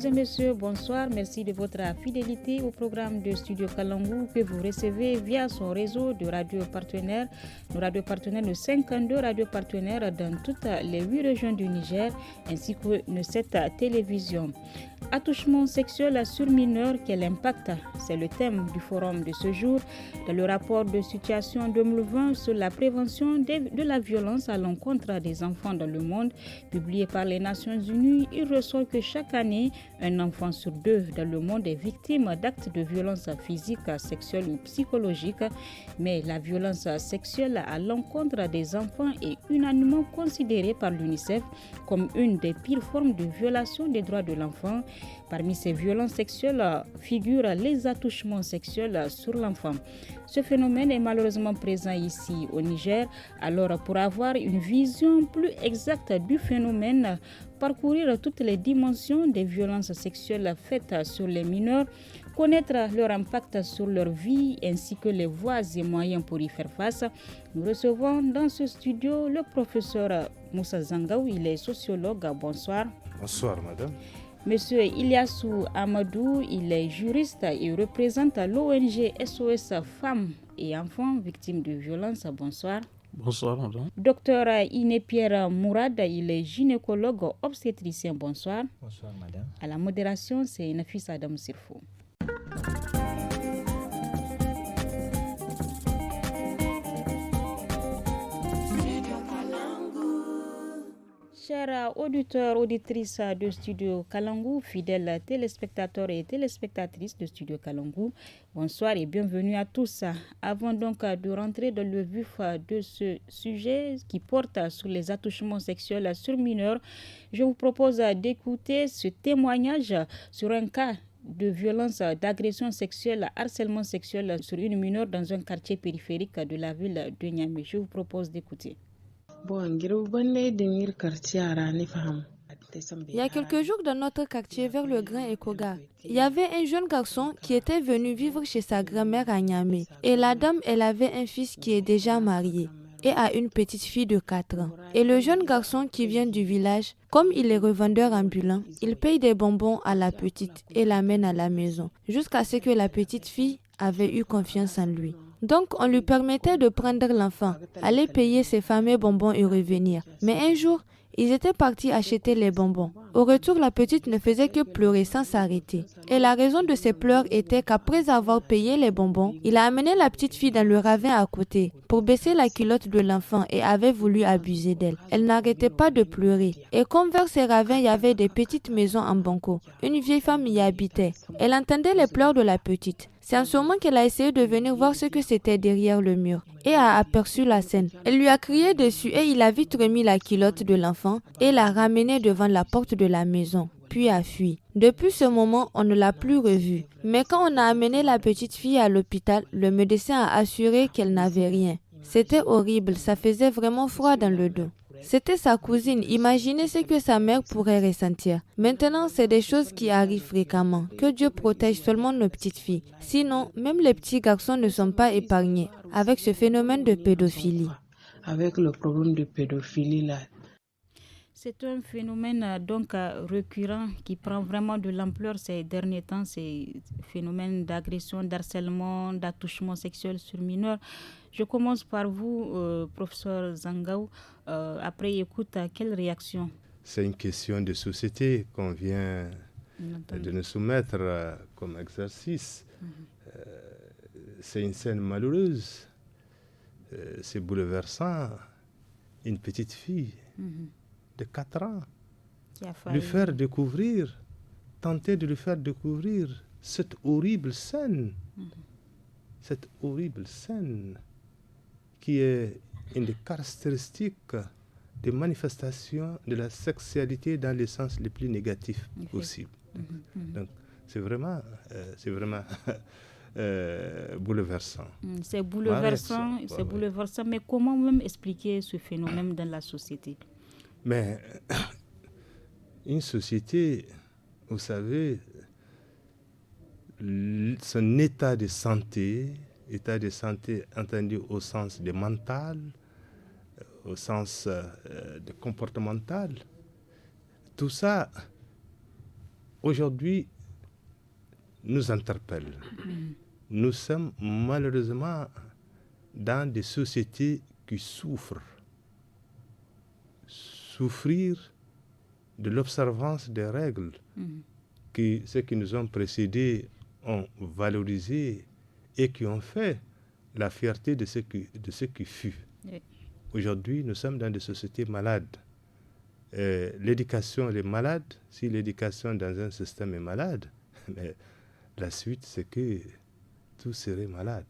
et messieurs, bonsoir. Merci de votre fidélité au programme de Studio Kalangu que vous recevez via son réseau de radios partenaires. Nos radios partenaires, nos 52 radios partenaires dans toutes les 8 régions du Niger, ainsi que nos 7 télévisions. Attouchement sexuel sur mineurs, quel impact? C'est le thème du forum de ce jour. Dans le rapport de situation 2020 sur la prévention de la violence à l'encontre des enfants dans le monde, publié par les Nations Unies, il ressort que chaque année, un enfant sur 2 dans le monde est victime d'actes de violence physique, sexuelle ou psychologique. Mais la violence sexuelle à l'encontre des enfants est unanimement considérée par l'UNICEF comme une des pires formes de violation des droits de l'enfant. Parmi ces violences sexuelles figurent les attouchements sexuels sur l'enfant. Ce phénomène est malheureusement présent ici au Niger. Alors, pour avoir une vision plus exacte du phénomène, parcourir toutes les dimensions des violences sexuelles faites sur les mineurs, connaître leur impact sur leur vie ainsi que les voies et moyens pour y faire face, nous recevons dans ce studio le professeur Moussa Zangaou. Il est sociologue. Bonsoir. Bonsoir, madame. Monsieur Ilyassou Amadou, il est juriste et représente l'ONG SOS Femmes et Enfants Victimes de Violences. Bonsoir. Bonsoir, madame. Docteur Iné-Pierre Mourad, il est gynécologue obstétricien. Bonsoir. Bonsoir, madame. À la modération, c'est Nafis Adam Sirfo. Chers auditeurs, auditrices de Studio Kalangu, fidèles téléspectateurs et téléspectatrices de Studio Kalangu, bonsoir et bienvenue à tous. Avant donc de rentrer dans le vif de ce sujet qui porte sur les attouchements sexuels sur mineurs, je vous propose d'écouter ce témoignage sur un cas de violence, d'agression sexuelle, harcèlement sexuel sur une mineure dans un quartier périphérique de la ville de Niamey. Je vous propose d'écouter. Il y a quelques jours dans notre quartier vers le Grand Ekoga, il y avait un jeune garçon qui était venu vivre chez sa grand-mère à Niamey. Et la dame, elle avait un fils qui est déjà marié et a une petite fille de 4 ans. Et le jeune garçon qui vient du village, comme il est revendeur ambulant, il paye des bonbons à la petite et l'amène à la maison, jusqu'à ce que la petite fille avait eu confiance en lui. Donc, on lui permettait de prendre l'enfant, aller payer ses fameux bonbons et revenir. Mais un jour, ils étaient partis acheter les bonbons. Au retour, la petite ne faisait que pleurer sans s'arrêter. Et la raison de ses pleurs était qu'après avoir payé les bonbons, il a amené la petite fille dans le ravin à côté pour baisser la culotte de l'enfant et avait voulu abuser d'elle. Elle n'arrêtait pas de pleurer. Et comme vers ces ravins, il y avait des petites maisons en banco, une vieille femme y habitait. Elle entendait les pleurs de la petite. C'est en ce moment qu'elle a essayé de venir voir ce que c'était derrière le mur et a aperçu la scène. Elle lui a crié dessus et il a vite remis la culotte de l'enfant et l'a ramenée devant la porte de la maison, puis a fui. Depuis ce moment, on ne l'a plus revue. Mais quand on a amené la petite fille à l'hôpital, le médecin a assuré qu'elle n'avait rien. C'était horrible, ça faisait vraiment froid dans le dos. C'était sa cousine, imaginez ce que sa mère pourrait ressentir. Maintenant, c'est des choses qui arrivent fréquemment. Que Dieu protège seulement nos petites filles. Sinon, même les petits garçons ne sont pas épargnés avec ce phénomène de pédophilie. Avec le problème de pédophilie là. C'est un phénomène donc récurrent qui prend vraiment de l'ampleur ces derniers temps, ces phénomènes d'agression, d'harcèlement, d'attouchement sexuel sur mineurs. Je commence par vous, professeur Zangaou. Après écoute, quelle réaction? C'est une question de société qu'on vient de nous soumettre comme exercice. C'est une scène malheureuse. C'est bouleversant. Une petite fille de 4 ans, lui faire découvrir, tenter de lui faire découvrir cette horrible scène. Cette horrible scène qui est une des caractéristiques des manifestations de la sexualité dans les sens les plus négatifs possibles. Donc, c'est vraiment bouleversant. C'est bouleversant, bouleversant, mais comment même expliquer ce phénomène dans la société? Mais une société, vous savez, son état de santé entendu au sens de mental, au sens de comportemental, tout ça aujourd'hui nous interpelle. Nous sommes malheureusement dans des sociétés qui souffrent. Souffrir de l'observance des règles que ceux qui nous ont précédés ont valorisé et qui ont fait la fierté de ce qui fut. Oui. Aujourd'hui, nous sommes dans des sociétés malades. L'éducation, elle est malade. Si l'éducation dans un système est malade, mais la suite, c'est que tout serait malade.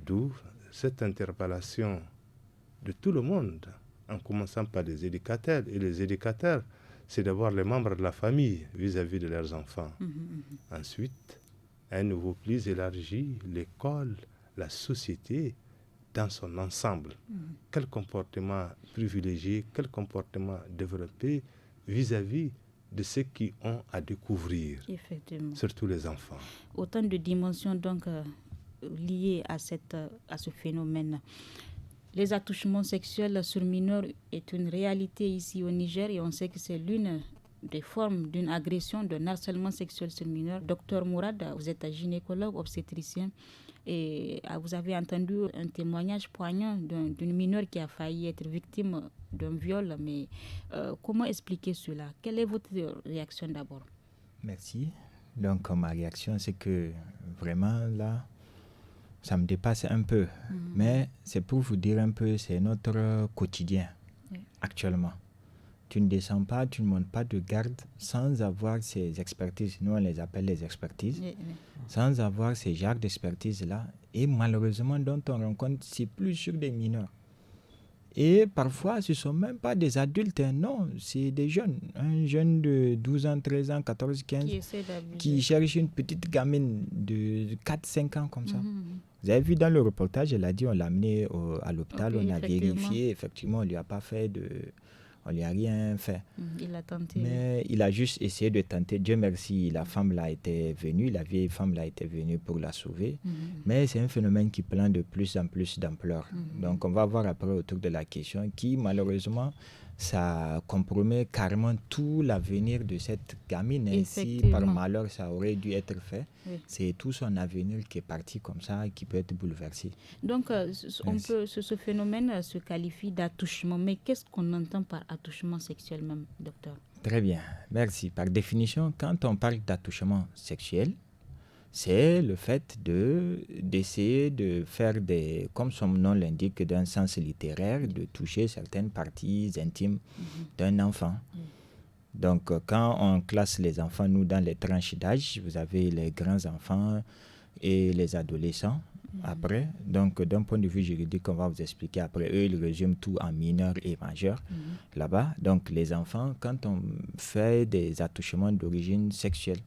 D'où cette interpellation de tout le monde, en commençant par les éducateurs. Et les éducateurs, c'est d'abord les membres de la famille vis-à-vis de leurs enfants. Ensuite, un niveau plus élargi, l'école, la société dans son ensemble. Quel comportement privilégié, quel comportement développé vis-à-vis de ceux qui ont à découvrir, surtout les enfants. Autant de dimensions donc liées à ce phénomène. Les attouchements sexuels sur mineurs est une réalité ici au Niger et on sait que c'est l'une des formes d'une agression, d'un harcèlement sexuel sur mineurs. Docteur Mourad, vous êtes gynécologue, obstétricien et vous avez entendu un témoignage poignant d'une mineure qui a failli être victime d'un viol. Mais comment expliquer cela? Quelle est votre réaction d'abord? Merci. Donc ma réaction, c'est que vraiment là, ça me dépasse un peu. Mais c'est pour vous dire un peu, c'est notre quotidien actuellement. Tu ne descends pas, tu ne montes pas de garde sans avoir ces expertises. Nous, on les appelle les expertises. Sans avoir ces genres d'expertises-là. Et malheureusement, dont on rencontre, c'est plus sur des mineurs. Et parfois, ce ne sont même pas des adultes. Non, c'est des jeunes. Un jeune de 12 ans, 13 ans, 14, 15, qui cherche une petite gamine de 4-5 ans comme ça. Vous avez vu dans le reportage, elle a dit on l'a amené à l'hôpital, on a vérifié. Effectivement, on ne lui a pas fait de... On lui a rien fait. Il a tenté. Mais il a juste essayé de tenter. Dieu merci, la femme là était venue, la vieille femme là était venue pour la sauver. Mais c'est un phénomène qui prend de plus en plus d'ampleur. Donc on va voir après autour de la question qui malheureusement, ça compromet carrément tout l'avenir de cette gamine. Et si par malheur ça aurait dû être fait, c'est tout son avenir qui est parti comme ça et qui peut être bouleversé. Donc ce phénomène se qualifie d'attouchement. Mais qu'est-ce qu'on entend par attouchement sexuel même, docteur? Très bien, merci. Par définition, quand on parle d'attouchement sexuel, c'est le fait d'essayer de faire comme son nom l'indique, d'un sens littéraire, de toucher certaines parties intimes d'un enfant. Donc, quand on classe les enfants, nous, dans les tranches d'âge, vous avez les grands enfants et les adolescents après. Donc, d'un point de vue juridique, on va vous expliquer après. Eux, ils résument tout en mineur et majeur là-bas. Donc, les enfants, quand on fait des attouchements d'origine sexuelle,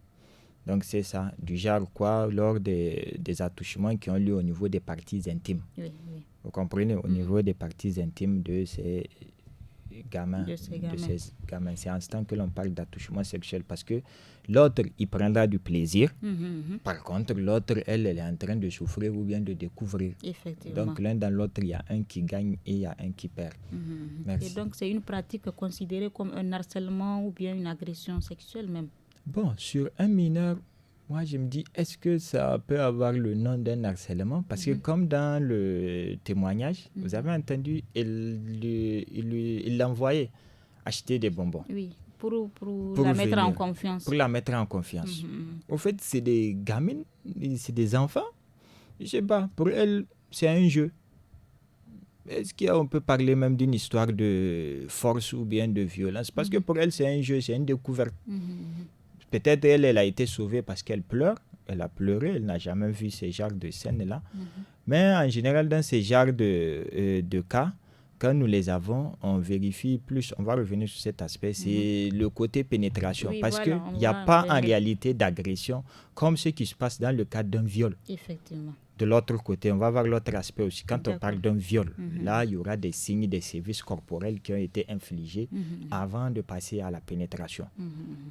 donc c'est ça, du genre quoi, lors des attouchements qui ont lieu au niveau des parties intimes. Vous comprenez, au niveau des parties intimes de ces gamins. C'est en ce temps que l'on parle d'attouchement sexuel parce que l'autre, il prendra du plaisir. Par contre, l'autre, elle est en train de souffrir ou bien de découvrir. Donc l'un dans l'autre, il y a un qui gagne et il y a un qui perd. Et donc c'est une pratique considérée comme un harcèlement ou bien une agression sexuelle même? Bon, sur un mineur, moi je me dis, est-ce que ça peut avoir le nom d'un harcèlement? Parce que comme dans le témoignage, vous avez entendu, il l'envoyait acheter des bonbons. Oui, pour la mettre en confiance. Pour la mettre en confiance. Au fait, c'est des gamines, c'est des enfants. Je ne sais pas, pour elles, c'est un jeu. Est-ce qu'on peut parler même d'une histoire de force ou bien de violence? Parce que pour elles, c'est un jeu, c'est une découverte. Peut-être elle a été sauvée parce qu'elle pleure. Elle a pleuré, elle n'a jamais vu ce genre de scènes-là. Mais en général, dans ce genre de cas, quand nous les avons, on vérifie plus. On va revenir sur cet aspect, c'est le côté pénétration. Oui, parce qu'il n'y a pas en réalité d'agression comme ce qui se passe dans le cadre d'un viol. Effectivement. De l'autre côté, on va voir l'autre aspect aussi. Quand on parle d'un viol, là, il y aura des signes, des sévices corporels qui ont été infligés avant de passer à la pénétration.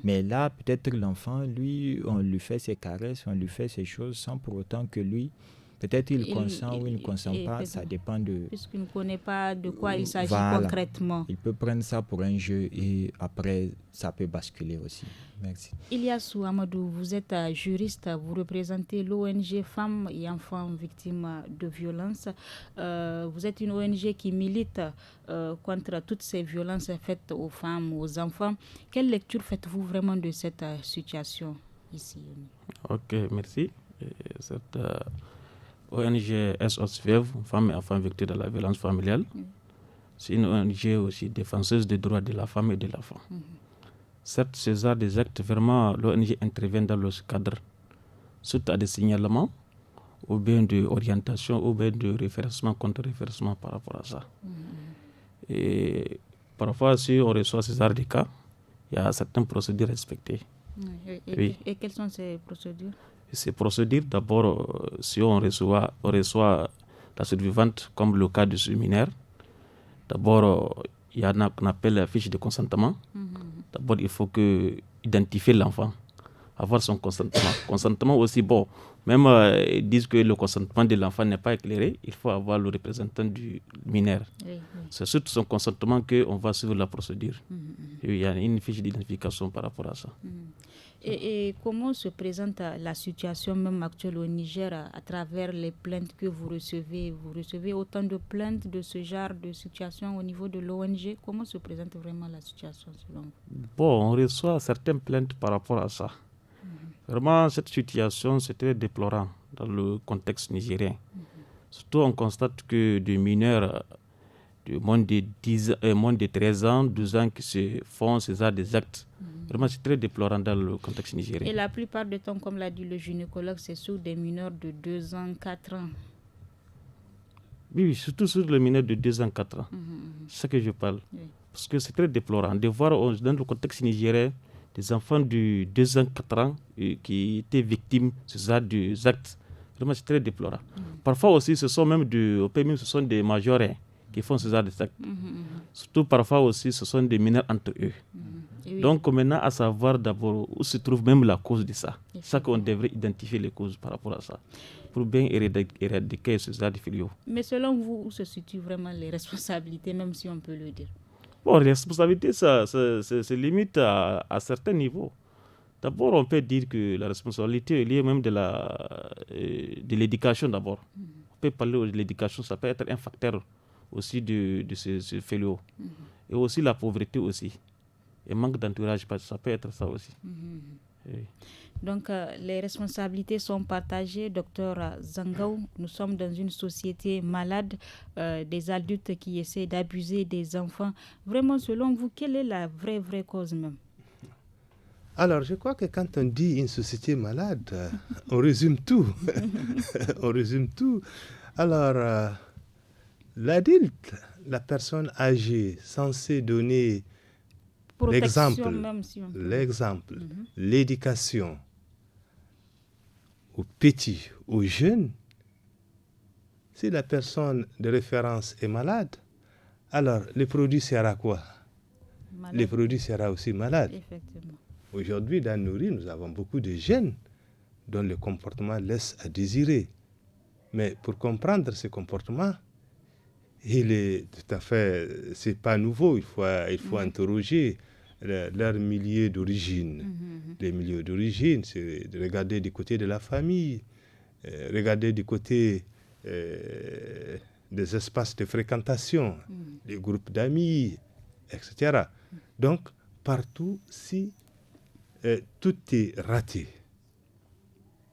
Mais là, peut-être l'enfant, lui, on lui fait ses caresses, on lui fait ses choses sans pour autant que lui Peut-être il consent ou il ne consent pas, ça dépend de... Puisqu'il ne connaît pas de quoi il s'agit concrètement. Il peut prendre ça pour un jeu et après, ça peut basculer aussi. Merci. Ilyassou Amadou, vous êtes juriste, vous représentez l'ONG Femmes et Enfants Victimes de Violences. Vous êtes une ONG qui milite contre toutes ces violences faites aux femmes, aux enfants. Quelle lecture faites-vous vraiment de cette situation ici? Ok, merci. Cette ONG SOSVEV, Femmes et Enfants Victimes de la Violence Familiale, c'est une ONG aussi défenseuse des droits de la femme et de l'enfant. Certes, ces des actes, vraiment, l'ONG intervient dans ce cadre, suite à des signalements, ou bien d'orientation, ou bien de référencement contre référencement par rapport à ça. Et parfois, si on reçoit ces des cas, il y a certaines procédures respectées. Et quelles sont ces procédures? Ces procédures, d'abord, si on reçoit la survivante, comme le cas de ce mineur, d'abord, il y a qu'on appelle la fiche de consentement. D'abord, il faut identifier l'enfant, avoir son consentement. Consentement aussi, bon, même ils disent que le consentement de l'enfant n'est pas éclairé, il faut avoir le représentant du mineur. C'est surtout son consentement qu'on va suivre la procédure. Et il y a une fiche d'identification par rapport à ça. Et comment se présente la situation même actuelle au Niger à travers les plaintes que vous recevez? Vous recevez autant de plaintes de ce genre de situation au niveau de l'ONG? Comment se présente vraiment la situation selon vous? Bon, on reçoit certaines plaintes par rapport à ça. Vraiment, cette situation, c'est très déplorant dans le contexte nigérien. Surtout, on constate que des mineurs de moins de 13 ans, 12 ans qui se font des actes. Vraiment, c'est très déplorant dans le contexte nigérien. Et la plupart du temps, comme l'a dit le gynécologue, c'est sur des mineurs de 2 ans, 4 ans. Oui, surtout sur les mineurs de 2 ans, 4 ans. C'est ce que je parle. Parce que c'est très déplorant de voir dans le contexte nigérien des enfants de 2 ans, 4 ans qui étaient victimes de des actes. Vraiment, c'est très déplorant. Parfois aussi, ce sont même des majeurs qui font ces actes. Surtout parfois aussi, ce sont des mineurs entre eux. Donc maintenant, à savoir d'abord où se trouve même la cause de ça. C'est ça qu'on devrait identifier les causes par rapport à ça, pour bien éradiquer ces actes filiaux. Mais selon vous, où se situent vraiment les responsabilités, même si on peut le dire? Bon, les responsabilités, ça se limite à certains niveaux. D'abord, on peut dire que la responsabilité est liée même de l'éducation d'abord. On peut parler de l'éducation, ça peut être un facteur aussi de ces fléaux. Et aussi la pauvreté aussi. Et manque d'entourage, ça peut être ça aussi. Oui. Donc, les responsabilités sont partagées. Docteur Zangaou, nous sommes dans une société malade, des adultes qui essaient d'abuser des enfants. Vraiment, selon vous, quelle est la vraie cause même? Alors, je crois que quand on dit une société malade, on résume tout. On résume tout. Alors, l'adulte, la personne âgée, censée donner l'exemple, l'éducation aux petits, aux jeunes, si la personne de référence est malade, alors le produit sera quoi? Le produit sera aussi malade. Effectivement. Aujourd'hui, dans nos rues, nous avons beaucoup de jeunes dont le comportement laisse à désirer. Mais pour comprendre ce comportement, il est tout à fait, c'est pas nouveau. Il faut interroger leur milieu d'origine. Les milieux d'origine, c'est de regarder du côté de la famille, regarder du côté des espaces de fréquentation, des groupes d'amis, etc. Donc, partout, si tout est raté,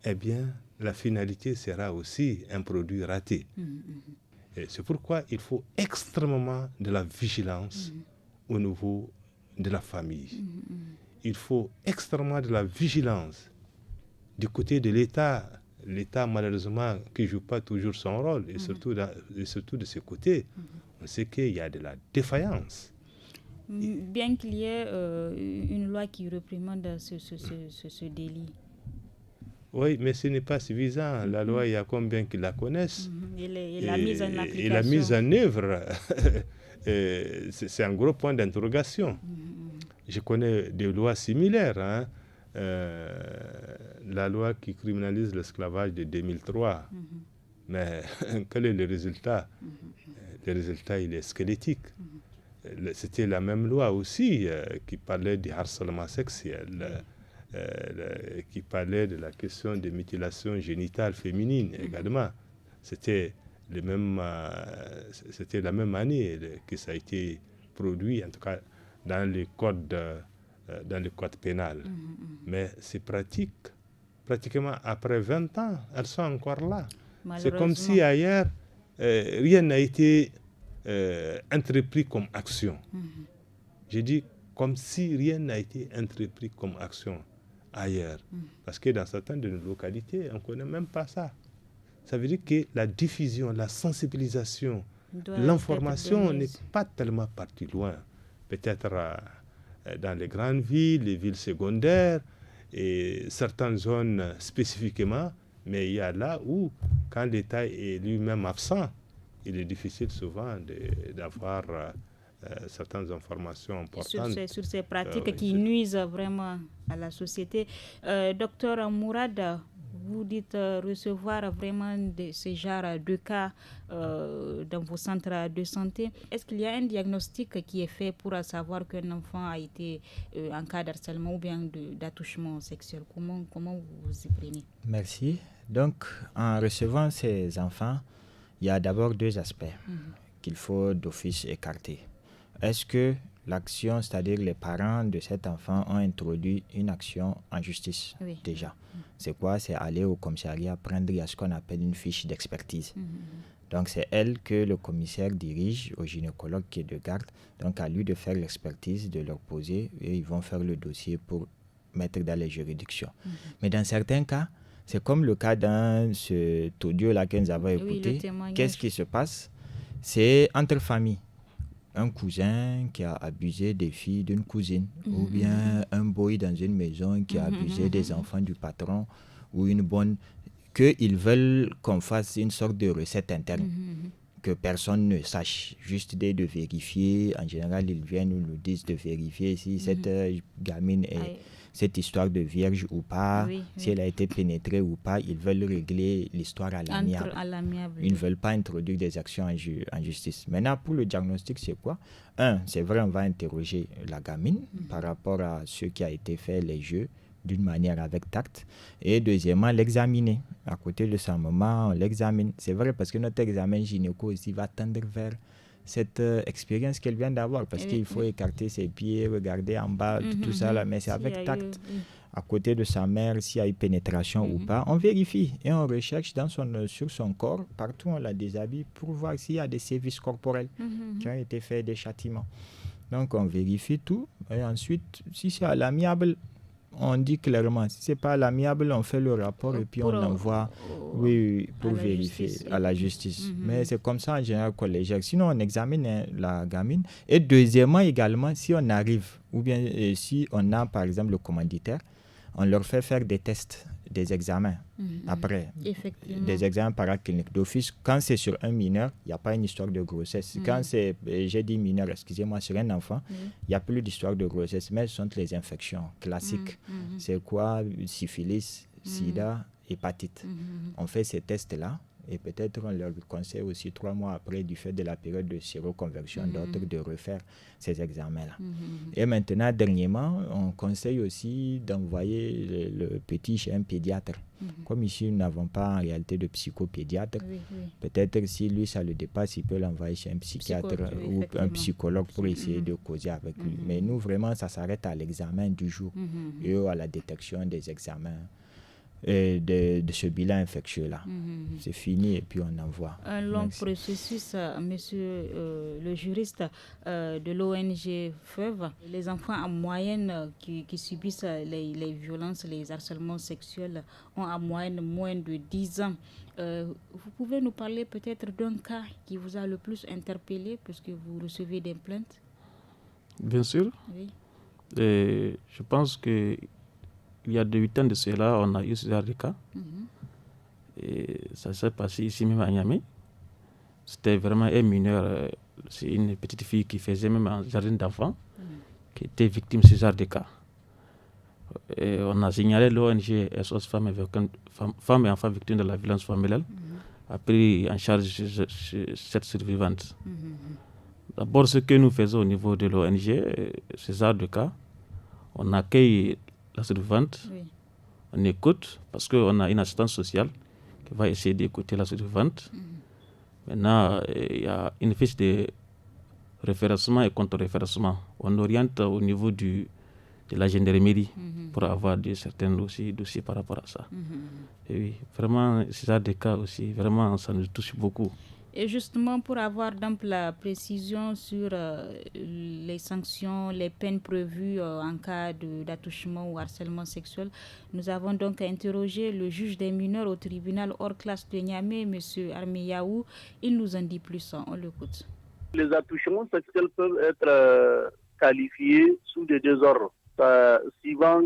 eh bien, la finalité sera aussi un produit raté. Et c'est pourquoi il faut extrêmement de la vigilance au niveau de la famille. Il faut extrêmement de la vigilance du côté de l'État. L'État, malheureusement, qui ne joue pas toujours son rôle, et surtout de ce côté, on sait qu'il y a de la défaillance. Bien qu'il y ait une loi qui réprimande ce délit. Oui, mais ce n'est pas suffisant. La loi, il y a combien qui la connaissent? Et la mise en application. Et la mise en œuvre, c'est un gros point d'interrogation. Je connais des lois similaires. La loi qui criminalise l'esclavage de 2003, Mais quel est le résultat? Le résultat, il est squelettique. C'était la même loi aussi qui parlait du harcèlement sexuel, qui parlait de la question des mutilations génitales féminines également. C'était la même année que ça a été produit, en tout cas dans le code pénal. Mais ces pratiques, pratiquement après 20 ans, elles sont encore là. C'est comme si ailleurs, rien n'a été entrepris comme action. J'ai dit comme si rien n'a été entrepris comme action ailleurs. Parce que dans certaines de nos localités, on ne connaît même pas ça. Ça veut dire que la diffusion, la sensibilisation, l'information n'est pas tellement partie loin. Peut-être dans les grandes villes, les villes secondaires et certaines zones spécifiquement, mais il y a là où, quand l'État est lui-même absent, il est difficile souvent d'avoir certaines informations importantes. Sur ces pratiques qui nuisent vraiment à la société. Docteur Mourad, vous dites recevoir vraiment ce genre de cas dans vos centres de santé. Est-ce qu'il y a un diagnostic qui est fait pour savoir qu'un enfant a été en cas d'harcèlement ou bien d'attouchement sexuel? Comment vous vous y prenez? Merci. Donc, en recevant ces enfants, il y a d'abord deux aspects qu'il faut d'office écarter. Est-ce que l'action, c'est-à-dire les parents de cet enfant ont introduit une action en justice déjà? C'est quoi? C'est aller au commissariat prendre ce qu'on appelle une fiche d'expertise. Donc c'est elle que le commissaire dirige au gynécologue qui est de garde. Donc à lui de faire l'expertise, de leur poser et ils vont faire le dossier pour mettre dans les juridictions. Mais dans certains cas, c'est comme le cas dans cet audio-là que nous avons écouté. Qu'est-ce qui se passe? C'est entre familles. Un cousin qui a abusé des filles d'une cousine, ou bien un boy dans une maison qui a abusé des enfants du patron, ou une bonne, qu'ils veulent qu'on fasse une sorte de recette interne, que personne ne sache, juste de vérifier. En général, ils viennent nous disent de vérifier si cette gamine est... cette histoire de vierge ou pas, si elle a été pénétrée ou pas, ils veulent régler l'histoire à l'amiable. Ils ne veulent pas introduire des actions en justice. Maintenant, pour le diagnostic, c'est quoi? C'est vrai, on va interroger la gamine par rapport à ce qui a été fait, les jeux, d'une manière avec tact. Et deuxièmement, l'examiner. À côté de sa maman, on l'examine. C'est vrai parce que notre examen gynéco aussi va tendre vers cette expérience qu'elle vient d'avoir, parce qu'il faut écarter ses pieds, regarder en bas, tout ça là, mais c'est avec tact. À côté de sa mère, s'il y a eu pénétration ou pas, on vérifie et on recherche sur son corps, partout on la déshabille pour voir s'il y a des sévices corporels qui ont été faits, des châtiments. Donc on vérifie tout et ensuite, si c'est à l'amiable, on dit clairement. Si ce n'est pas à l'amiable, on fait le rapport et puis on envoie pour vérifier à la justice. Mais c'est comme ça en général collégial. Sinon, on examine la gamine. Et deuxièmement, également, si on arrive, ou bien si on a par exemple le commanditaire, on leur fait faire des tests, des examens après. Des examens paracliniques d'office. Quand c'est sur un mineur, il n'y a pas une histoire de grossesse. Quand c'est, j'ai dit mineur, excusez-moi, sur un enfant, il n'y a plus d'histoire de grossesse, mais ce sont les infections classiques. C'est quoi? Syphilis, sida, hépatite. On fait ces tests-là. Et peut-être on leur conseille aussi 3 mois après, du fait de la période de séroconversion, d'autres de refaire ces examens-là. Et maintenant, dernièrement, on conseille aussi d'envoyer le petit chez un pédiatre. Comme ici, nous n'avons pas en réalité de psychopédiatre, peut-être si lui, ça le dépasse, il peut l'envoyer chez un psychiatre ou un psychologue pour essayer de causer avec lui. Mais nous, vraiment, ça s'arrête à l'examen du jour et à la détection des examens. De ce bilan infectieux-là. C'est fini et puis on envoie. Un long processus, monsieur le juriste de l'ONG FEV. Les enfants en moyenne qui subissent les violences, les harcèlements sexuels ont en moyenne moins de 10 ans. Vous pouvez nous parler peut-être d'un cas qui vous a le plus interpellé puisque vous recevez des plaintes? Bien sûr. Oui. Et je pense que il y a 8 ans de cela, on a eu ce genre de cas. Et ça s'est passé ici même à Niamey. C'était vraiment un mineur. C'est une petite fille qui faisait même un jardin d'enfants qui était victime de ce genre de cas. Et on a signalé l'ONG SOS Femmes et Enfants victimes de la violence familiale a pris en charge cette survivante. D'abord, ce que nous faisons au niveau de l'ONG, César de cas, on accueille la survivante, on écoute, parce qu'on a une assistance sociale qui va essayer d'écouter la survivante. Maintenant, il y a une fiche de référencement et contre-référencement. On oriente au niveau de la gendarmerie pour avoir certains dossiers par rapport à ça. Et oui, vraiment, c'est ça des cas aussi. Vraiment, ça nous touche beaucoup. Et justement, pour avoir d'amples précisions sur les sanctions, les peines prévues en cas d'attouchement ou harcèlement sexuel, nous avons donc interrogé le juge des mineurs au tribunal hors classe de Niamey, M. Armiyaou. Il nous en dit plus, on l'écoute. Les attouchements sexuels peuvent être qualifiés sous des désordres, suivant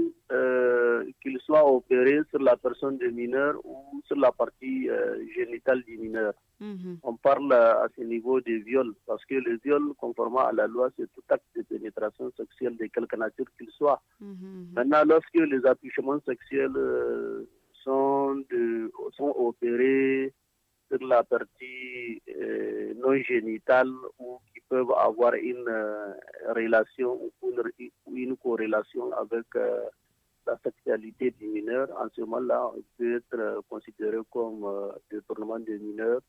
qu'ils soient opérés sur la personne du mineur ou sur la partie génitale du mineur. On parle à ce niveau des viols, parce que le viol, conformément à la loi, c'est tout acte de pénétration sexuelle de quelque nature qu'il soit. Maintenant, lorsque les attouchements sexuels sont opérés sur la partie non génitale ou qui peuvent avoir une relation ou une corrélation avec la sexualité du mineur, en ce moment-là, il peut être considéré comme détournement des mineurs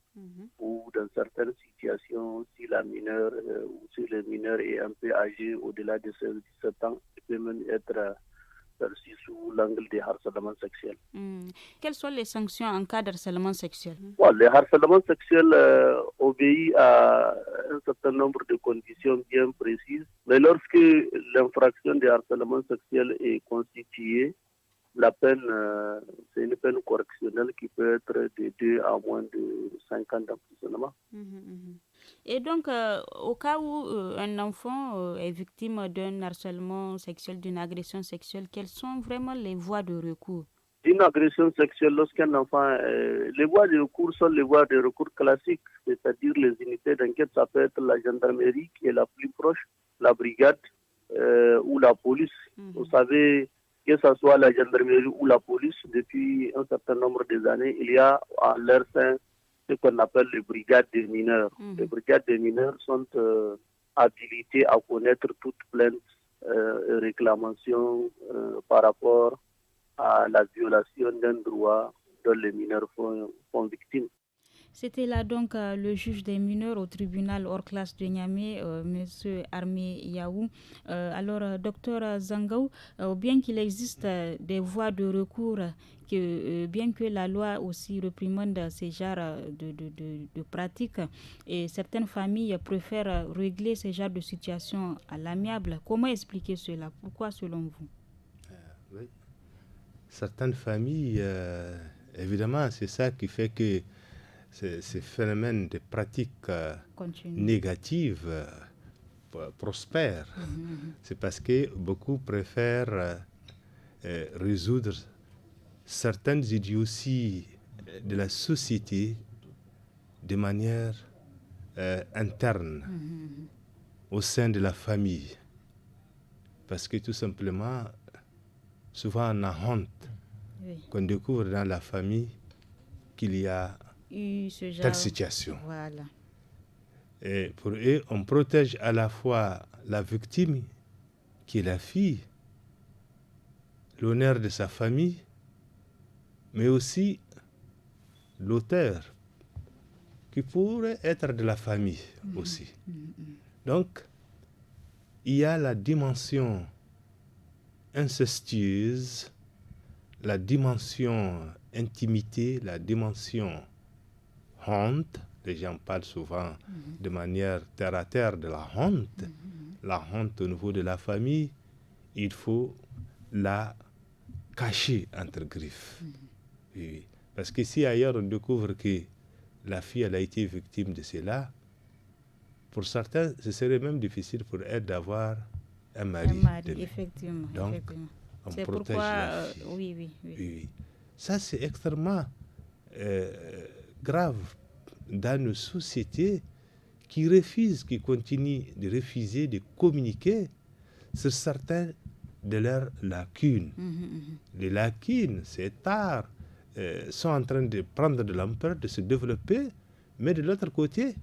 ou dans certaines situations, si la mineure ou si le mineur est un peu âgé au-delà de 17 ans, il peut même être perçu sous l'angle des harcèlements sexuels. Quelles sont les sanctions en cas de harcèlement sexuel? Le harcèlement sexuel obéit à un certain nombre de conditions bien précises, mais lorsque l'infraction de harcèlement sexuel est constituée, la peine, c'est une peine correctionnelle qui peut être de 2 à moins de 5 ans d'emprisonnement. Et donc, au cas où un enfant est victime d'un harcèlement sexuel, d'une agression sexuelle, quelles sont vraiment les voies de recours? Une agression sexuelle, lorsqu'un enfant... les voies de recours sont les voies de recours classiques, c'est-à-dire les unités d'enquête, ça peut être la gendarmerie qui est la plus proche, la brigade ou la police. Vous savez, que ce soit la gendarmerie ou la police, depuis un certain nombre d'années, il y a à leur sein ce qu'on appelle les brigades des mineurs. Les brigades des mineurs sont habilitées à connaître toute plainte et réclamation par rapport à la violation d'un droit dont les mineurs font victime. C'était là donc le juge des mineurs au tribunal hors classe de Niamey, M. Armiyaou. Alors, docteur Zangaou, bien qu'il existe des voies de recours, bien que la loi aussi réprimande ces genres de pratiques, et certaines familles préfèrent régler ces genres de situations à l'amiable. Comment expliquer cela? Pourquoi selon vous? Oui. Certaines familles, évidemment, c'est ça qui fait que ces phénomènes de pratiques négatives prospèrent. C'est parce que beaucoup préfèrent résoudre certaines idioties de la société de manière interne, au sein de la famille. Parce que tout simplement, souvent on a honte qu'on découvre dans la famille qu'il y a telle situation. Voilà. Et pour eux, on protège à la fois la victime, qui est la fille, l'honneur de sa famille, mais aussi l'auteur, qui pourrait être de la famille aussi. Donc, il y a la dimension incestueuse, la dimension intimité, la dimension honte. Les gens parlent souvent de manière terre à terre de la honte. La honte au niveau de la famille, il faut la cacher entre griffes. Oui. Parce que si ailleurs on découvre que la fille elle a été victime de cela, pour certains, ce serait même difficile pour elle d'avoir un mari. Effectivement. Donc, effectivement. on c'est protège pourquoi, la fille. Oui. Ça, c'est extrêmement grave dans nos sociétés qui continuent de refuser de communiquer sur certaines de leurs lacunes. Les lacunes, c'est tard sont en train de prendre de l'ampleur, de se développer, mais de l'autre côté,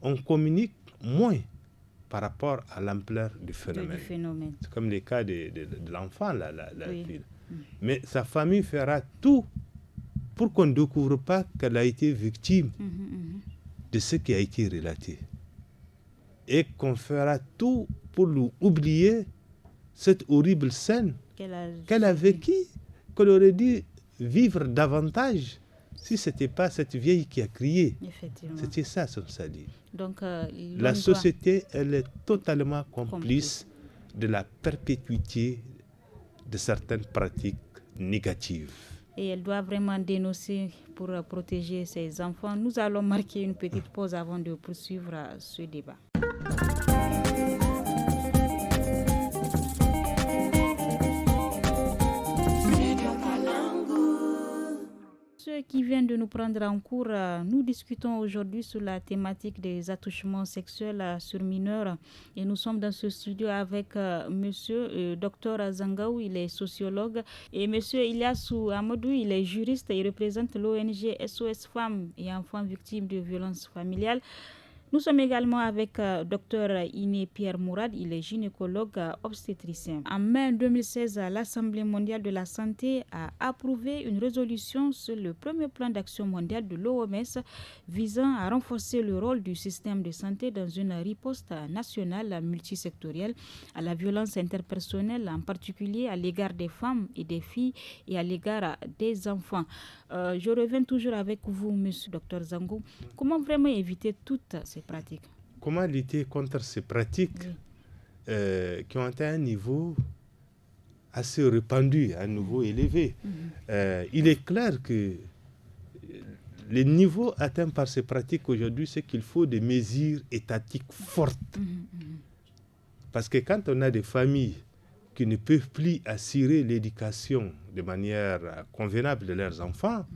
on communique moins par rapport à l'ampleur du phénomène. C'est comme le cas de l'enfant, la fille. Mais sa famille fera tout pour qu'on ne découvre pas qu'elle a été victime de ce qui a été relaté. Et qu'on fera tout pour lui oublier cette horrible scène qu'elle a vécue, qu'elle aurait dû vivre davantage si ce n'était pas cette vieille qui a crié. C'était ça son salut. Donc, la société, elle est totalement complice de la perpétuité de certaines pratiques négatives. Et elle doit vraiment dénoncer pour protéger ses enfants. Nous allons marquer une petite pause avant de poursuivre ce débat. Ceux qui viennent de nous prendre en cours, nous discutons aujourd'hui sur la thématique des attouchements sexuels sur mineurs. Et nous sommes dans ce studio avec monsieur Dr Zangaou, il est sociologue, et monsieur Ilyassou Amadou, il est juriste et représente l'ONG SOS Femmes et Enfants Victimes de Violences Familiales. Nous sommes également avec Dr Iné Pierre Mourad, il est gynécologue obstétricien. En mai 2016, l'Assemblée mondiale de la santé a approuvé une résolution sur le premier plan d'action mondial de l'OMS visant à renforcer le rôle du système de santé dans une riposte nationale multisectorielle à la violence interpersonnelle, en particulier à l'égard des femmes et des filles et à l'égard des enfants. Je reviens toujours avec vous, monsieur Dr Zangaou. Comment vraiment éviter toutes ces pratiques? Comment lutter contre ces pratiques qui ont atteint un niveau assez répandu, un niveau élevé? Il est clair que le niveau atteint par ces pratiques aujourd'hui, c'est qu'il faut des mesures étatiques fortes. Parce que quand on a des familles qui ne peuvent plus assurer l'éducation de manière convenable de leurs enfants,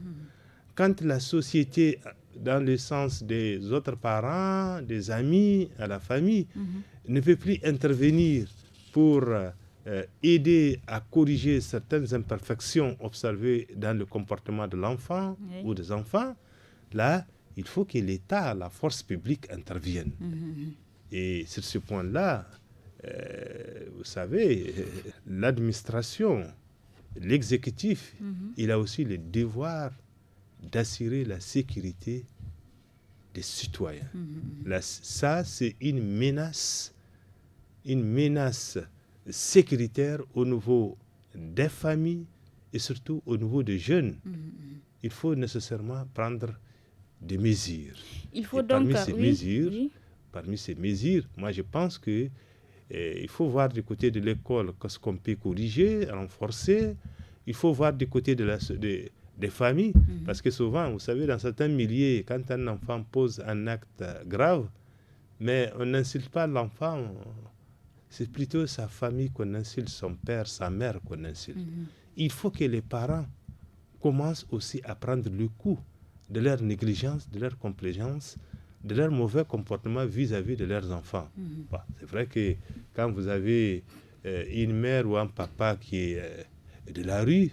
quand la société, dans le sens des autres parents, des amis, à la famille, ne peut plus intervenir pour aider à corriger certaines imperfections observées dans le comportement de l'enfant ou des enfants, là, il faut que l'État, la force publique intervienne. Et sur ce point-là, vous savez, l'administration, l'exécutif, il a aussi le devoir d'assurer la sécurité des citoyens. Ça, c'est une menace sécuritaire au niveau des familles et surtout au niveau des jeunes. Il faut nécessairement prendre des mesures. Il faut donc, parmi ces mesures, moi je pense que il faut voir du côté de l'école ce qu'on peut corriger, renforcer. Il faut voir du côté des familles, parce que souvent, vous savez, dans certains milieux, quand un enfant pose un acte grave, mais on n'insulte pas l'enfant, c'est plutôt sa famille qu'on insulte, son père, sa mère qu'on insulte. Il faut que les parents commencent aussi à prendre le coup de leur négligence, de leur complaisance, de leur mauvais comportement vis-à-vis de leurs enfants. C'est vrai que quand vous avez une mère ou un papa qui est de la rue,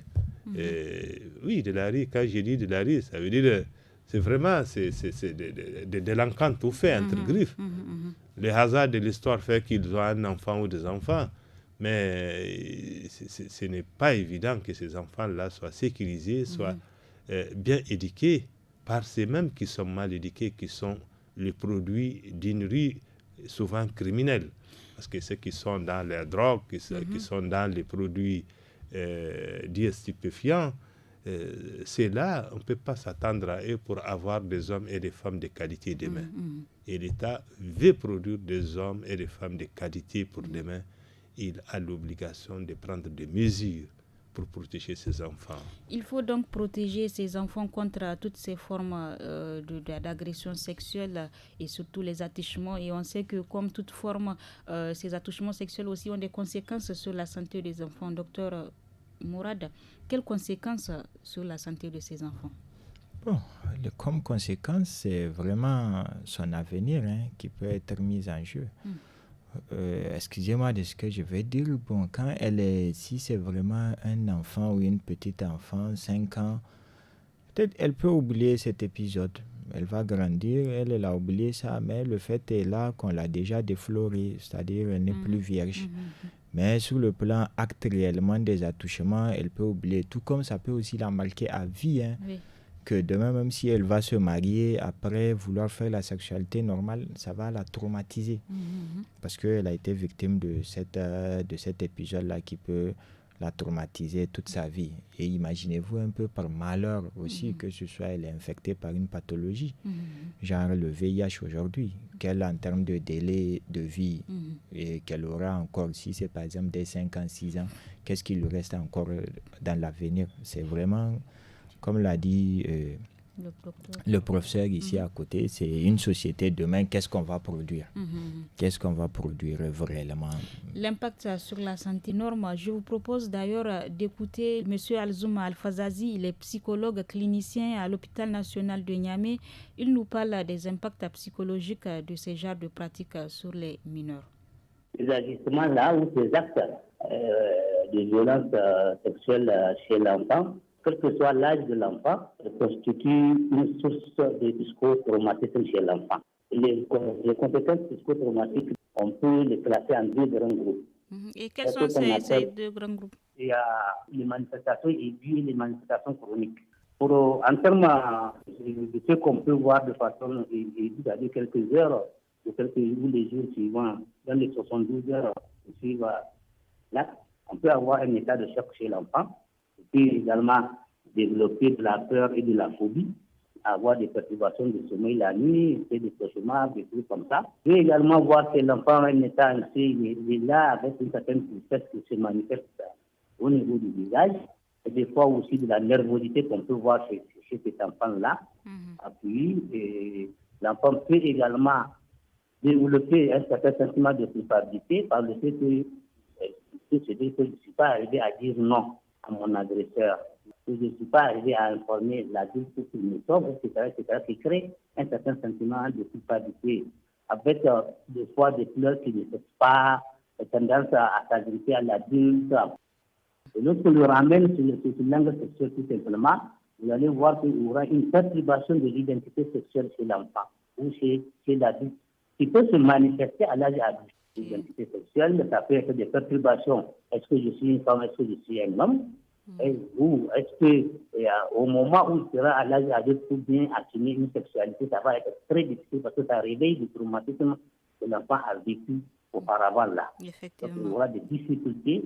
oui, de la rue, quand je dis de la rue, ça veut dire c'est vraiment des délinquants tout fait, entre griffes. Le hasard de l'histoire fait qu'ils ont un enfant ou des enfants, mais ce n'est pas évident que ces enfants-là soient sécurisés, soient bien éduqués par ces-mêmes qui sont mal éduqués, qui sont le produit d'une rue souvent criminelle. Parce que ceux qui sont dans les drogues, qui sont dans les produits dits stupéfiants, c'est là, on ne peut pas s'attendre à eux pour avoir des hommes et des femmes de qualité demain. Et l'État veut produire des hommes et des femmes de qualité pour demain. Il a l'obligation de prendre des mesures pour protéger ses enfants. Il faut donc protéger ses enfants contre toutes ces formes d'agression sexuelle et surtout les attouchements. Et on sait que comme toute forme, ces attouchements sexuels aussi ont des conséquences sur la santé des enfants. Docteur Mourad, quelles conséquences sur la santé de ces enfants? Bon, comme conséquence, c'est vraiment son avenir qui peut être mis en jeu. Excusez-moi de ce que je vais dire. Bon, quand si c'est vraiment un enfant ou une petite enfant, 5 ans, peut-être elle peut oublier cet épisode. Elle va grandir, elle a oublié ça, mais le fait est là qu'on l'a déjà défloré, c'est-à-dire elle n'est plus vierge. Mais sur le plan acte réellement des attouchements, elle peut oublier, tout comme ça peut aussi la marquer à vie. Oui. Que demain, même si elle va se marier, après vouloir faire la sexualité normale, ça va la traumatiser. Parce qu'elle a été victime de cet épisode-là qui peut la traumatiser toute sa vie. Et imaginez-vous un peu par malheur aussi que ce soit elle est infectée par une pathologie, genre le VIH aujourd'hui, qu'elle en termes de délai de vie et qu'elle aura encore, si c'est par exemple des 5 ans, 6 ans, qu'est-ce qui lui reste encore dans l'avenir? C'est vraiment, comme l'a dit le professeur ici à côté, c'est une société demain, qu'est-ce qu'on va produire? Qu'est-ce qu'on va produire réellement? L'impact sur la santé norme. Je vous propose d'ailleurs d'écouter M. Alzouma Alfazazi, il est psychologue clinicien à l'hôpital national de Niamey. Il nous parle des impacts psychologiques de ces genres de pratiques sur les mineurs. Ces agissements-là ou ces actes de violence sexuelle chez l'enfant, quel que soit l'âge de l'enfant, constitue une source de psychotraumatisme chez l'enfant. Les compétences psychotraumatiques, on peut les classer en 2 grands groupes. Et quels sont ces 2 grands groupes? Il y a les manifestations aiguës et les manifestations chroniques. En termes de ce qu'on peut voir de façon aiguë, c'est-à-dire quelques heures ou les jours suivants, dans les 72 heures qui suivent là, on peut avoir un état de choc chez l'enfant. On peut également développer de la peur et de la phobie, avoir des perturbations de sommeil la nuit, des cauchemars, des trucs comme ça. On peut également voir que l'enfant a un état anxieux, il est là avec une certaine tristesse qui se manifeste au niveau du visage, et des fois aussi de la nervosité qu'on peut voir chez cet enfant-là. Puis, l'enfant peut également développer un certain sentiment de culpabilité par le fait que je ne suis pas arrivé à dire non à mon agresseur, que je ne suis pas arrivé à informer l'adulte qu'il me sauve, etc., qui crée un certain sentiment de culpabilité, avec des fois des pleurs qui ne cessent pas, tendance à s'agripper à l'adulte. Et lorsqu'on le ramène sur une langue sexuelle tout simplement, vous allez voir qu'il y aura une perturbation de l'identité sexuelle chez l'enfant ou chez l'adulte, qui peut se manifester à l'âge adulte. L'identité sexuelle, ça peut être des perturbations. Est-ce que je suis une femme, est-ce que je suis un homme? Ou est-ce que au moment où il sera à l'âge adulte pour bien assumer une sexualité, ça va être très difficile parce que ça réveille du traumatisme que l'enfant a vécu auparavant là. Donc il y aura des difficultés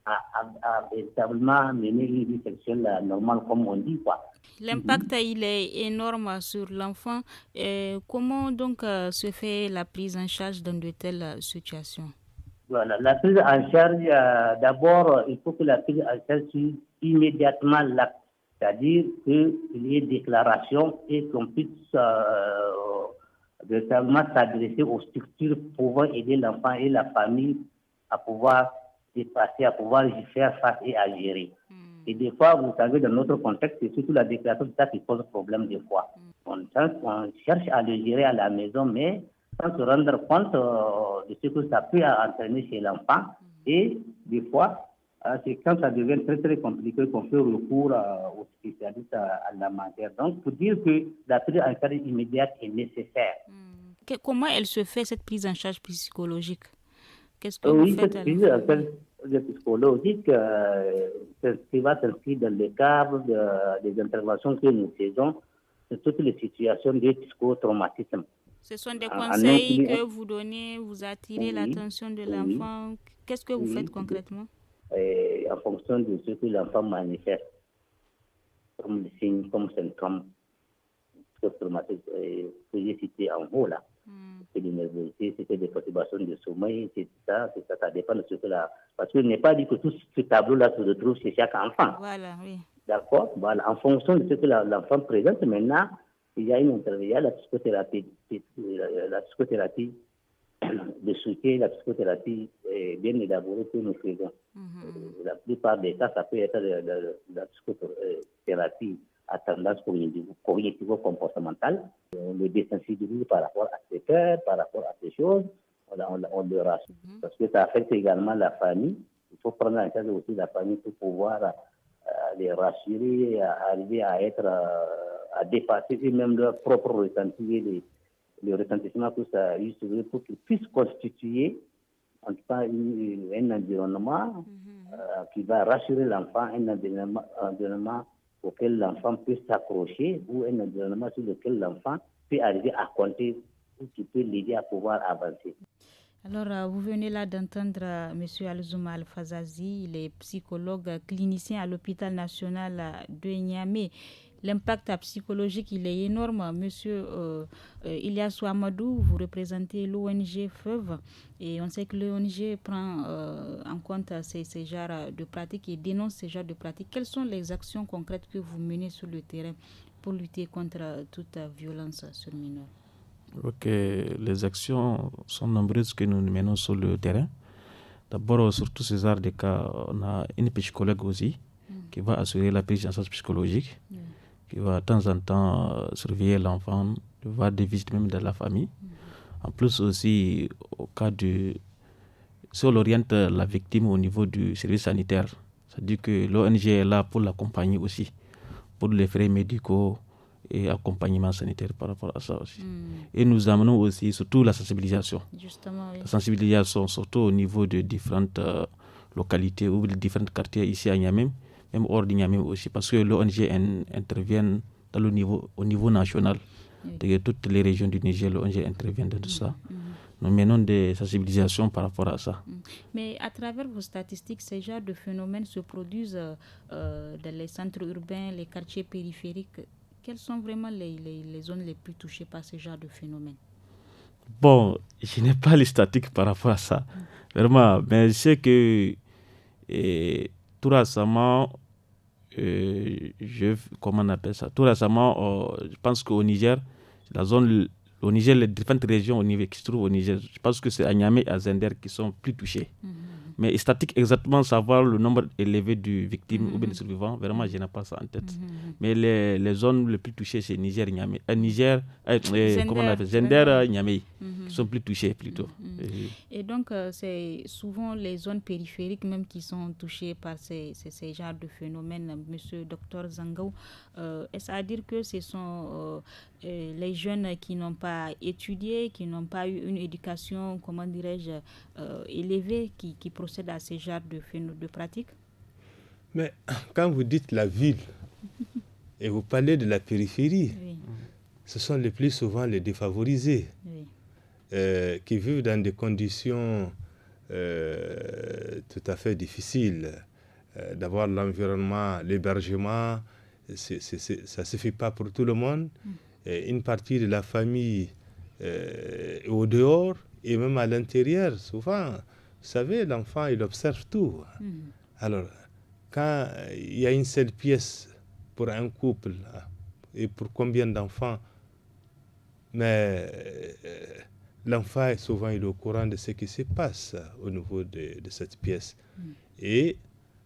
à véritablement mener une vie sexuelle normale comme on dit, quoi. L'impact, il est énorme sur l'enfant. Comment donc se fait la prise en charge dans de telles situations? Voilà, la prise en charge, d'abord, il faut que la prise en charge suive immédiatement l'acte, c'est-à-dire qu'il y ait déclaration et qu'on puisse véritablement s'adresser aux structures pouvant aider l'enfant et la famille à pouvoir dépasser, à pouvoir y faire face et à gérer. Et des fois, vous savez, dans notre contexte, c'est surtout la déclaration de ça qui pose problème des fois. On cherche à le gérer à la maison, mais sans se rendre compte de ce que ça peut entraîner chez l'enfant. Et des fois, c'est quand ça devient très très compliqué qu'on fait recours aux spécialistes à la matière. Donc, pour dire que la prise en charge immédiate est nécessaire. Comment elle se fait, cette prise en charge psychologique? Qu'est-ce que vous faites? Cette prise en charge psychologique qui va s'inscrire dans le cadre des interventions que nous faisons sur toutes les situations de psychotraumatisme. Ce sont des conseils que vous donnez, vous attirez l'attention de l'enfant. Qu'est-ce que vous faites concrètement? En fonction de ce que l'enfant manifeste, comme signes, comme symptômes psychotraumatiques que j'ai cités en haut là. C'est des nervosités, c'était des perturbations de sommeil, c'est ça, ça dépend de ce que là. Parce qu'il n'est pas dit que tout ce tableau-là se retrouve chez chaque enfant. Voilà, oui. D'accord? Voilà. En fonction de ce que l'enfant présente, maintenant, il y a la psychothérapie de soutien, la psychothérapie bien élaborée que nous faisons. La plupart des cas, ça peut être la psychothérapie à tendance cognitivo-comportementale. On le désensibilise par rapport à ses peurs, par rapport à ces choses. On le rassure. Parce que ça affecte également la famille. Il faut prendre en charge aussi la famille pour pouvoir les rassurer, à arriver à dépasser eux-mêmes leur propre ressenti, le ressentiment que ça a eu sur eux, pour qu'ils puissent constituer en tout cas un environnement qui va rassurer l'enfant, un environnement auquel l'enfant peut s'accrocher, ou un environnement sur lequel l'enfant peut arriver à compter, ou qui peut l'aider à pouvoir avancer. Alors, vous venez là d'entendre M. Alzouma Al-Fazazi, il est psychologue clinicien à l'hôpital national de Niamey. L'impact psychologique, il est énorme. Monsieur Ilyassou Amadou, vous représentez l'ONG FEV et on sait que l'ONG prend en compte ces genres de pratiques et dénonce ces genres de pratiques. Quelles sont les actions concrètes que vous menez sur le terrain pour lutter contre toute violence sur mineurs? Ok, les actions sont nombreuses que nous menons sur le terrain. D'abord, sur tous ces genres de cas, on a une psychologue aussi qui va assurer la prise en charge psychologique, qui va de temps en temps surveiller l'enfant, voir des visites même dans la famille. En plus aussi, au cas si on oriente la victime au niveau du service sanitaire, c'est-à-dire que l'ONG est là pour l'accompagner aussi, pour les frais médicaux et accompagnement sanitaire par rapport à ça aussi. Et nous amenons aussi surtout la sensibilisation. Justement, oui. La sensibilisation surtout au niveau de différentes localités ou de différents quartiers ici à Niamey, même hors de Niamey aussi, parce que l'ONG intervient au niveau national. De toutes les régions du Niger, l'ONG intervient dans tout ça. Nous menons des sensibilisations par rapport à ça. Mais à travers vos statistiques, ces genres de phénomènes se produisent dans les centres urbains, les quartiers périphériques. Quelles sont vraiment les zones les plus touchées par ce genre de phénomène? Bon, je n'ai pas les statistiques par rapport à ça, vraiment, mais je sais que tout récemment, comment on appelle ça? Tout récemment, je pense qu'au Niger, les différentes régions qui se trouvent au Niger, je pense que c'est à Niamey et à Zender qui sont plus touchées. Mais statique exactement savoir le nombre élevé de victimes ou bien de survivants, vraiment je n'ai pas ça en tête. Mais les zones les plus touchées c'est Niger, Niamey, comment on appelle, Zender, Niamey, qui sont plus touchées plutôt. Et donc c'est souvent les zones périphériques même qui sont touchées par ces genres de phénomènes, Monsieur Dr Zangaou. Est-ce à dire que ce sont les jeunes qui n'ont pas étudié, qui n'ont pas eu une éducation, comment dirais-je, élevée, qui procèdent à ces genres de pratiques? Mais quand vous dites la ville et vous parlez de la périphérie, ce sont les plus souvent les défavorisés qui vivent dans des conditions tout à fait difficiles. D'avoir l'environnement, l'hébergement, ça ne suffit pas pour tout le monde. Une partie de la famille au dehors et même à l'intérieur, souvent, vous savez, l'enfant, il observe tout. Alors, quand il y a une seule pièce pour un couple, et pour combien d'enfants, mais l'enfant, souvent, il est au courant de ce qui se passe au niveau de cette pièce. Et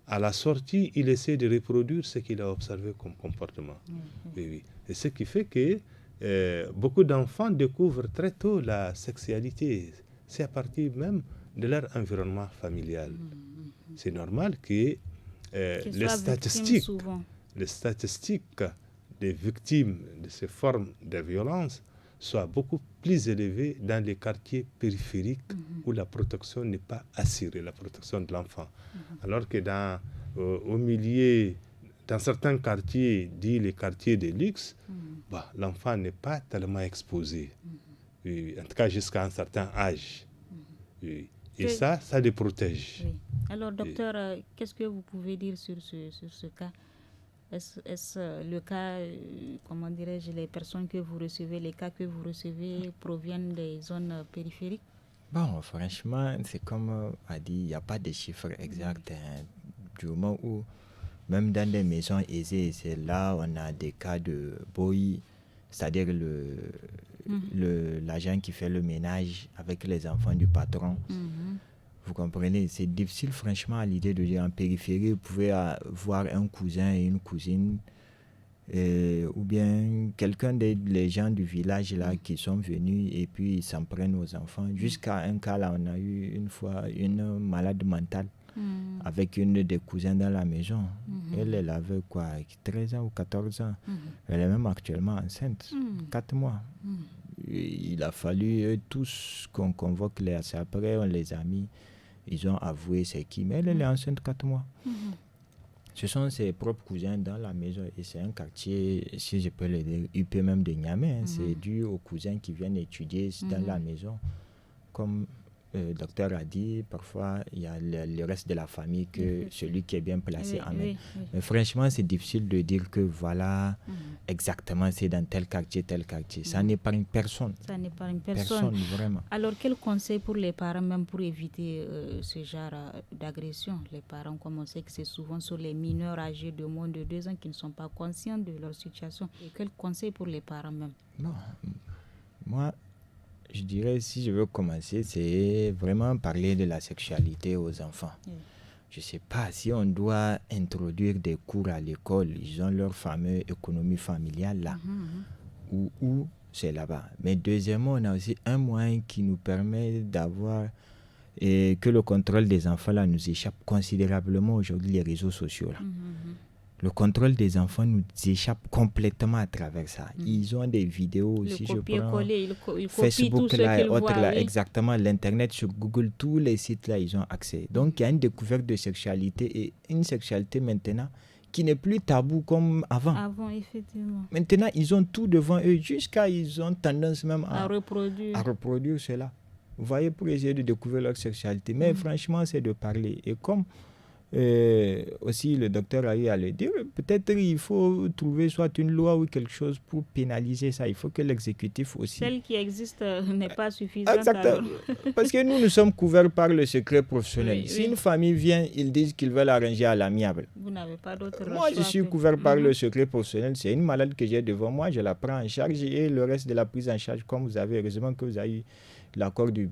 à la sortie, il essaie de reproduire ce qu'il a observé comme comportement. Oui. Et ce qui fait que beaucoup d'enfants découvrent très tôt la sexualité. C'est à partir même de leur environnement familial. C'est normal que les statistiques des victimes de ces formes de violence soient beaucoup plus élevées dans les quartiers périphériques où la protection n'est pas assurée, la protection de l'enfant. Alors que au milieu, dans certains quartiers, dits les quartiers de luxe, l'enfant n'est pas tellement exposé. En tout cas, jusqu'à un certain âge. Et ça les protège. Alors, docteur, qu'est-ce que vous pouvez dire sur ce cas? Est-ce le cas, comment dirais-je, les personnes que vous recevez, les cas que vous recevez proviennent des zones périphériques? Bon, franchement, c'est comme a dit, il n'y a pas de chiffres exacts. Du moment où, même dans des maisons aisées, c'est là où on a des cas de boy, c'est-à-dire l'agent qui fait le ménage avec les enfants du patron. Vous comprenez, c'est difficile franchement à l'idée de dire en périphérie, vous pouvez voir un cousin et une cousine, ou bien quelqu'un des gens du village là qui sont venus et puis ils s'en prennent aux enfants. Jusqu'à un cas là, on a eu une fois une malade mentale avec une des cousins dans la maison. Elle avait quoi, 13 ans ou 14 ans. Elle est même actuellement enceinte, 4 mois. Il a fallu tous qu'on convoque les... Après, on les a mis. Ils ont avoué c'est qui. Mais elle est enceinte 4 mois. Ce sont ses propres cousins dans la maison. Et c'est un quartier, si je peux le dire, UP même de Niamey. C'est dû aux cousins qui viennent étudier dans la maison. Comme le docteur a dit, parfois, il y a le reste de la famille que celui qui est bien placé amène. Mais franchement, c'est difficile de dire que voilà, exactement, c'est dans tel quartier. Ça n'épargne personne. Ça n'épargne personne. Vraiment. Alors, quel conseil pour les parents, même pour éviter ce genre d'agression? Les parents, comme on sait que c'est souvent sur les mineurs âgés de moins de 2 ans qui ne sont pas conscients de leur situation. Et quel conseil pour les parents même? Non, moi... Je dirais, si je veux commencer, c'est vraiment parler de la sexualité aux enfants. Je ne sais pas si on doit introduire des cours à l'école. Ils ont leur fameuse économie familiale là, ou c'est là-bas. Mais deuxièmement, on a aussi un moyen qui nous permet d'avoir que le contrôle des enfants là nous échappe considérablement aujourd'hui, les réseaux sociaux là. Le contrôle des enfants nous échappe complètement à travers ça. Ils ont des vidéos aussi, je prends Facebook là et autres là, exactement, l'internet sur Google, tous les sites là, ils ont accès. Donc il y a une découverte de sexualité et une sexualité maintenant qui n'est plus tabou comme avant. Avant, effectivement. Maintenant, ils ont tout devant eux, jusqu'à ils ont tendance même à reproduire cela. Vous voyez, pour essayer de découvrir leur sexualité. Mais franchement, c'est de parler. Et comme aussi le docteur a eu à le dire, peut-être il faut trouver soit une loi ou quelque chose pour pénaliser ça. Il faut que l'exécutif aussi... Celle qui existe n'est pas suffisante. Exactement. Parce que nous sommes couverts par le secret professionnel. Si une famille vient, ils disent qu'ils veulent arranger à l'amiable. Vous n'avez pas d'autre choix. Moi, je suis couvert par le secret professionnel. C'est une malade que j'ai devant moi, je la prends en charge et le reste de la prise en charge, comme vous avez, heureusement que vous avez eu l'accord du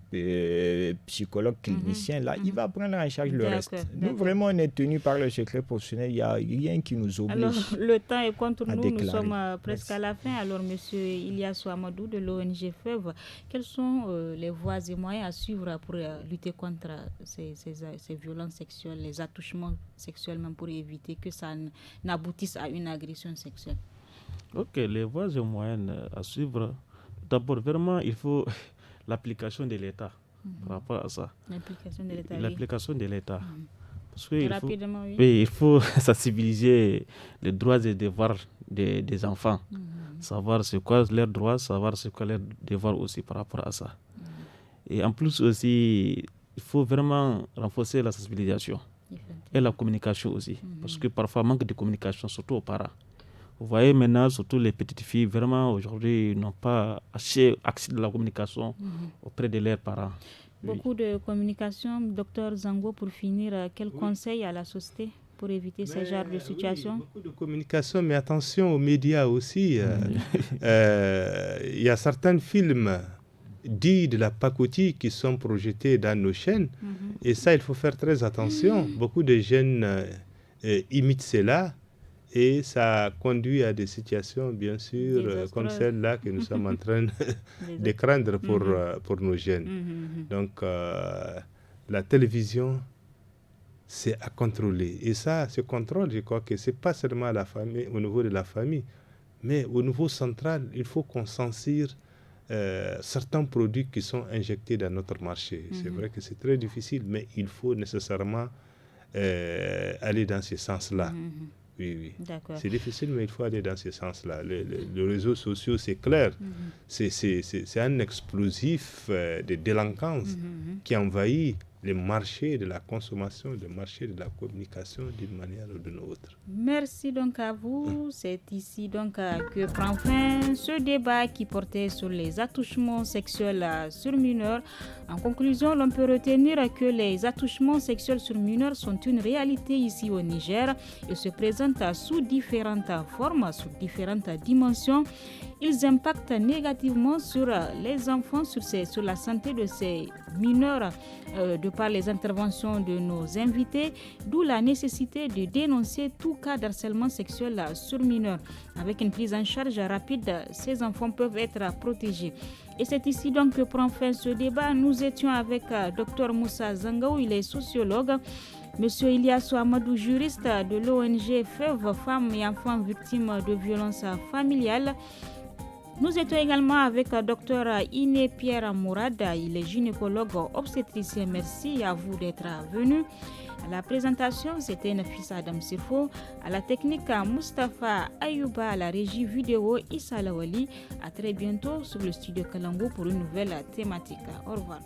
psychologue clinicien, là, il va prendre en charge le reste. Nous, vraiment, on est tenus par le secret professionnel. Il n'y a rien qui nous oblige. Alors, le temps est contre nous. Nous sommes presque à la fin. Alors, monsieur Ilyasu Amadou de l'ONG FEV, quelles sont les voies et moyens à suivre pour lutter contre ces violences sexuelles, les attouchements sexuels, même pour éviter que ça n'aboutisse à une agression sexuelle? Ok, les voies et moyens à suivre. D'abord, vraiment, il faut... l'application de l'État par rapport à ça. L'application de l'État. Parce que il faut sensibiliser les droits et devoirs des enfants. Savoir c'est quoi leurs droits, savoir c'est quoi leurs devoirs aussi par rapport à ça. Et en plus aussi, il faut vraiment renforcer la sensibilisation et la communication aussi. Parce que parfois, manque de communication, surtout aux parents. Vous voyez maintenant, surtout les petites filles, vraiment aujourd'hui, n'ont pas assez accès de la communication auprès de leurs parents. Beaucoup de communication. Docteur Zango, pour finir, quel conseil à la société pour éviter ce genre de situation? Beaucoup de communication, mais attention aux médias aussi. Il y a certains films dits de la pacotille qui sont projetés dans nos chaînes. Et ça, il faut faire très attention. Beaucoup de jeunes imitent cela. Et ça conduit à des situations, bien sûr, comme celle-là que nous sommes en train de craindre pour nos jeunes. Donc, la télévision, c'est à contrôler. Et ça, ce contrôle, je crois que ce n'est pas seulement la famille, au niveau de la famille, mais au niveau central, il faut qu'on censure certains produits qui sont injectés dans notre marché. C'est vrai que c'est très difficile, mais il faut nécessairement aller dans ce sens-là. Oui. C'est difficile, mais il faut aller dans ce sens-là. Les réseaux sociaux, c'est clair. C'est un explosif de délinquance qui envahit le marché de la consommation, le marché de la communication d'une manière ou d'une autre. Merci donc à vous. C'est ici donc que prend fin ce débat qui portait sur les attouchements sexuels sur mineurs. En conclusion, l'on peut retenir que les attouchements sexuels sur mineurs sont une réalité ici au Niger et se présentent sous différentes formes, sous différentes dimensions. Ils impactent négativement sur les enfants, sur la santé de ces mineurs, de par les interventions de nos invités, d'où la nécessité de dénoncer tout cas d'harcèlement sexuel sur mineurs. Avec une prise en charge rapide, ces enfants peuvent être protégés. Et c'est ici donc que prend fin ce débat. Nous étions avec Dr Moussa Zangaou, il est sociologue. Monsieur Ilyasu Amadou, juriste de l'ONG FEV, Femmes et Enfants Victimes de Violences Familiales. Nous étions également avec Dr Iné Pierre Mourad, il est gynécologue obstétricien. Merci à vous d'être venu. À la présentation, c'était Nafisa Adam Sirfo. À la technique, Mustapha Ayouba. À la régie vidéo, Issa Lawali. À très bientôt sur le studio Kalango pour une nouvelle thématique. Au revoir.